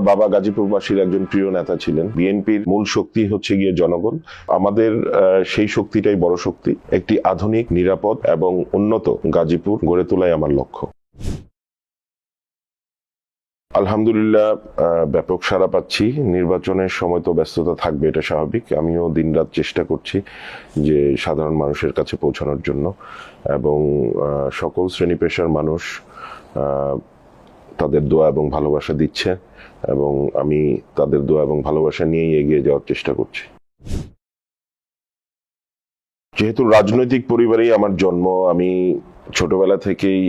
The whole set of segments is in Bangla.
বাবা গাজীপুরবাসীর একজন প্রিয় নেতা ছিলেন। বিএনপির মূল শক্তি হচ্ছে গিয়ে জনগণ। আমাদের সেই শক্তিটাই বড় শক্তি। একটি আধুনিক, নিরাপদ এবং উন্নত গাজীপুর গড়ে তোলাই আমার লক্ষ্য। আলহামদুলিল্লাহ, ব্যাপক সাড়া পাচ্ছি। নির্বাচনের সময় তো ব্যস্ততা থাকবে, এটা স্বাভাবিক। আমিও দিনরাত চেষ্টা করছি যে সাধারণ মানুষের কাছে পৌঁছানোর জন্য, এবং সকল শ্রেণী পেশার মানুষ তাদের দোয়া এবং ভালোবাসা দিচ্ছে, এবং আমি তাদের দোয়া এবং ভালোবাসা নিয়েই এগিয়ে যাওয়ার চেষ্টা করছি। যেহেতু রাজনৈতিক পরিবারেই আমার জন্ম, আমি ছোটবেলা থেকেই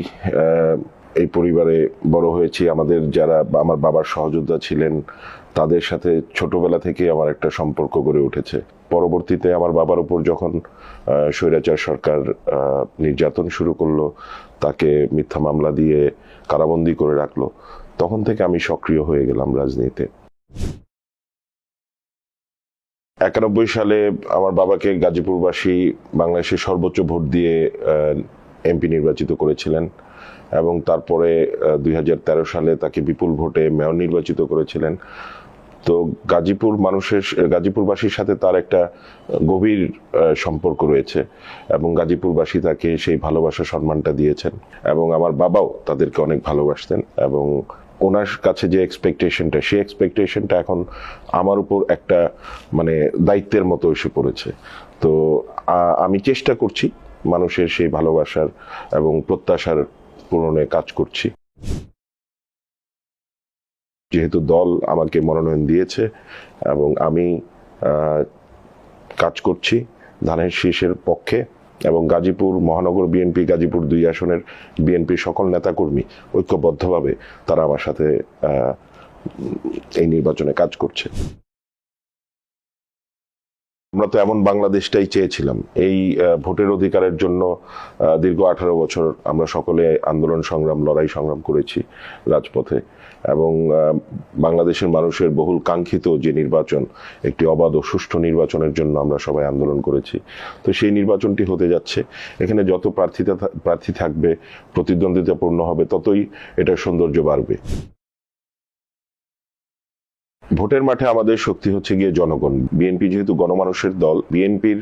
এই পরিবারে বড় হয়েছি। আমাদের যারা আমার বাবার সহযোদ্ধা ছিলেন, তাদের সাথে ছোটবেলা থেকেই আমার একটা সম্পর্ক গড়ে উঠেছে। পরবর্তীতে আমার বাবার উপর যখন স্বৈরাচার সরকার নির্যাতন শুরু করলো, তাকে মিথ্যা মামলা দিয়ে কারাবন্দী করে রাখলো, তখন থেকে আমি সক্রিয় হয়ে গেলাম রাজনীতিতে। 91 সালে আমার বাবাকে গাজীপুরবাসী বাংলাদেশের সর্বোচ্চ ভোট দিয়ে এমপি নির্বাচিত করেছিলেন, এবং তারপরে 2013 সালে তাকে বিপুল ভোটে মেয়র নির্বাচিত করেছিলেন। তো গাজীপুরবাসীর সাথে তার একটা গভীর সম্পর্ক রয়েছে, এবং গাজীপুরবাসী তাকে সেই ভালোবাসা সম্মানটা দিয়েছেন, এবং আমার বাবাও তাদেরকে অনেক ভালোবাসতেন। এবং ওনার কাছে যে এক্সপেকটেশনটা, সেই এক্সপেকটেশনটা এখন আমার উপর একটা দায়িত্বের মতো এসে পড়েছে। তো আমি চেষ্টা করছি মানুষের সেই ভালোবাসার এবং প্রত্যাশার পূরণে কাজ করছি। যেহেতু দল আমাকে মনোনয়ন দিয়েছে এবং আমি কাজ করছি ধানের শীষের পক্ষে, এবং গাজীপুর মহানগর বিএনপি গাজীপুর 2 আসনের বিএনপির সকল নেতাকর্মী ঐক্যবদ্ধভাবে তারা আমার সাথে এই নির্বাচনে কাজ করছে। আমরা তো এমন বাংলাদেশটাই চেয়েছিলাম। এই ভোটের অধিকারের জন্য দীর্ঘ 18 বছর আমরা সকলে আন্দোলন সংগ্রাম, লড়াই সংগ্রাম করেছি রাজপথে, এবং বাংলাদেশের মানুষের বহুল কাঙ্ক্ষিত যে নির্বাচন, একটি অবাধ ও সুষ্ঠু নির্বাচনের জন্য আমরা সবাই আন্দোলন করেছি। তো সেই নির্বাচনটি হতে যাচ্ছে। এখানে যত প্রার্থী থাকবে, প্রতিদ্বন্দ্বিতাপূর্ণ হবে, ততই এটার সৌন্দর্য বাড়বে। ভোটের মাঠে আমাদের শক্তি হচ্ছে গিয়ে জনগণ। বিএনপি যেহেতু গণমানুষের দল, বিএনপির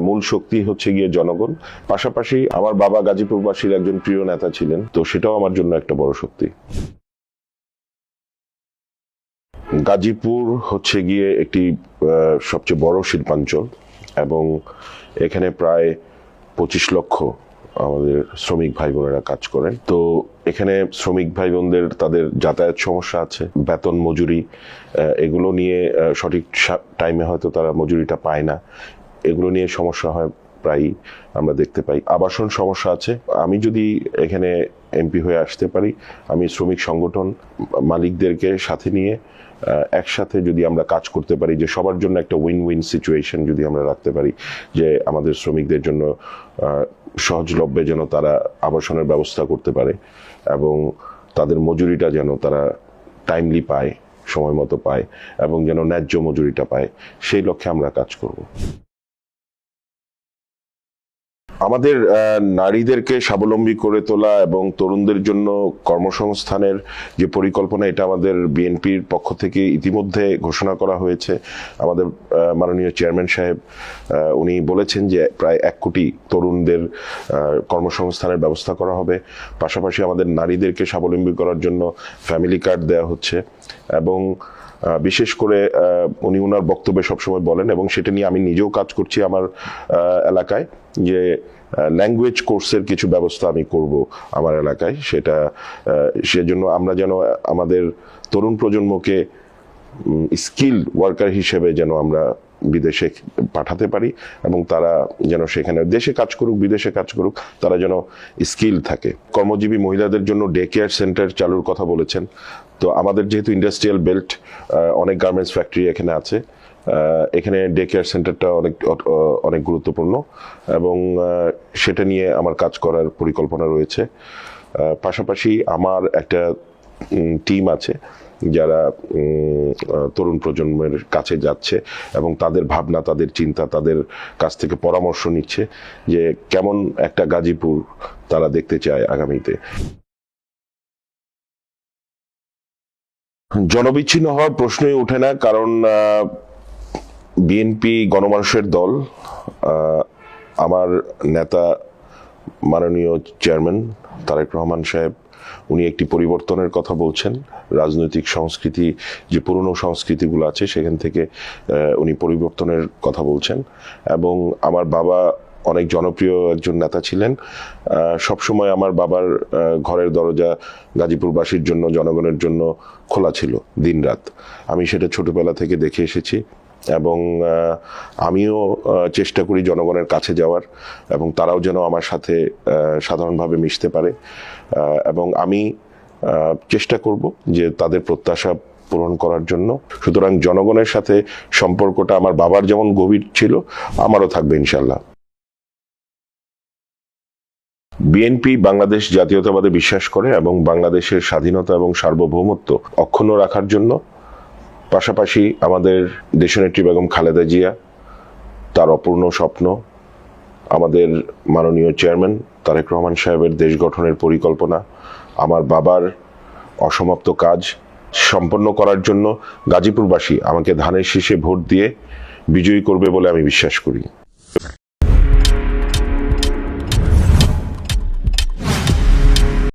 মূল শক্তি হচ্ছে গিয়ে জনগণ। পাশাপাশি আমার বাবা গাজীপুরবাসীর একজন প্রিয় নেতা ছিলেন, তো সেটাও আমার জন্য একটা বড় শক্তি। গাজীপুর হচ্ছে গিয়ে একটি সবচেয়ে বড় শিল্পাঞ্চল, এবং এখানে প্রায় 25 লক্ষ আমাদের শ্রমিক ভাই বোনেরা কাজ করেন। তো এখানে শ্রমিক ভাই বোনদের তাদের যাতায়াত সমস্যা আছে, বেতন মজুরি, এগুলো নিয়ে সঠিক টাইমে হয়তো তারা মজুরিটা পায় না, এগুলো নিয়ে সমস্যা হয় প্রায়ই আমরা দেখতে পাই। আবাসন সমস্যা আছে। আমি যদি এখানে এমপি হয়ে আসতে পারি, আমি শ্রমিক সংগঠন মালিকদেরকে সাথে নিয়ে একসাথে যদি আমরা কাজ করতে পারি, যে সবার জন্য একটা উইন উইন সিচুয়েশন যদি আমরা রাখতে পারি, যে আমাদের শ্রমিকদের জন্য সহজলভ্যে যেন তারা আবাসনের ব্যবস্থা করতে পারে, এবং তাদের মজুরিটা যেন তারা টাইমলি পায়, সময় মতো পায়, এবং যেন ন্যায্য মজুরিটা পায়, সেই লক্ষ্যে আমরা কাজ করব। আমাদের নারীদেরকে স্বাবলম্বী করে তোলা এবং তরুণদের জন্য কর্মসংস্থানের যে পরিকল্পনা, এটা আমাদের বিএনপির পক্ষ থেকে ইতিমধ্যে ঘোষণা করা হয়েছে। আমাদের মাননীয় চেয়ারম্যান সাহেব উনি বলেছেন যে প্রায় 1 কোটি তরুণদের কর্মসংস্থানের ব্যবস্থা করা হবে। পাশাপাশি আমাদের নারীদেরকে স্বাবলম্বী করার জন্য ফ্যামিলি কার্ড দেওয়া হচ্ছে, এবং বিশেষ করে উনি ওনার বক্তব্যে সবসময় বলেন, এবং সেটা নিয়ে আমি নিজেও কাজ করছি আমার এলাকায়, যে ল্যাঙ্গুয়েজ কোর্সের কিছু ব্যবস্থা আমি করব আমার এলাকায়। সেজন্য আমরা যেন আমাদের তরুণ প্রজন্মকে স্কিল ওয়ার্কার হিসেবে যেন আমরা বিদেশে পাঠাতে পারি, এবং তারা যেন সেখানে দেশে কাজ করুক, বিদেশে কাজ করুক, তারা যেন স্কিল থাকে। কর্মজীবী মহিলাদের জন্য ডে কেয়ার সেন্টার চালুর কথা বলেছেন। তো আমাদের যেহেতু ইন্ডাস্ট্রিয়াল বেল্ট, অনেক গার্মেন্টস ফ্যাক্টরি এখানে আছে, এখানে ডে কেয়ার সেন্টারটা অনেক গুরুত্বপূর্ণ, এবং সেটা নিয়ে আমার কাজ করার পরিকল্পনা রয়েছে। পাশাপাশি আমার একটা টিম আছে যারা তরুণ প্রজন্মের কাছে যাচ্ছে, এবং তাদের ভাবনা, তাদের চিন্তা, তাদের কাছ থেকে পরামর্শ নিচ্ছে যে কেমন একটা গাজীপুর তারা দেখতে চায় আগামীতে। জনবিচ্ছিন্ন হওয়ার প্রশ্নই ওঠে না, কারণ বিএনপি গণমানুষের দল। আমার নেতা মাননীয় চেয়ারম্যান তারেক রহমান সাহেব, উনি একটি পরিবর্তনের কথা বলছেন। রাজনৈতিক সংস্কৃতি, যে পুরনো সংস্কৃতিগুলো আছে সেখান থেকে উনি পরিবর্তনের কথা বলছেন। এবং আমার বাবা অনেক জনপ্রিয় একজন নেতা ছিলেন। সবসময় আমার বাবার ঘরের দরজা গাজীপুরবাসীর জন্য, জনগণের জন্য খোলা ছিল দিনরাত। আমি সেটা ছোটবেলা থেকে দেখে এসেছি এবং আমিও চেষ্টা করি জনগণের কাছে যাওয়ার, এবং তারাও যেন আমার সাথে সাধারণভাবে মিশতে পারে। এবং আমি চেষ্টা করব যে তাদের প্রত্যাশা পূরণ করার জন্য। সুতরাং জনগণের সাথে সম্পর্কটা আমার বাবার যেমন গভীর ছিল, আমারও থাকবে ইনশাল্লাহ। বিএনপি বাংলাদেশ জাতীয়তাবাদে বিশ্বাস করে এবং বাংলাদেশের স্বাধীনতা এবং সার্বভৌমত্ব অক্ষুণ্ণ রাখার জন্য, পাশাপাশি আমাদের দেশনেত্রী বেগম খালেদা জিয়া, তার অপূর্ণ স্বপ্ন, আমাদের মাননীয় চেয়ারম্যান তারেক রহমান সাহেবের দেশ গঠনের পরিকল্পনা, আমার বাবার অসমাপ্ত কাজ সম্পন্ন করার জন্য গাজীপুরবাসী আমাকে ধানের শীষে ভোট দিয়ে বিজয়ী করবে বলে আমি বিশ্বাস করি।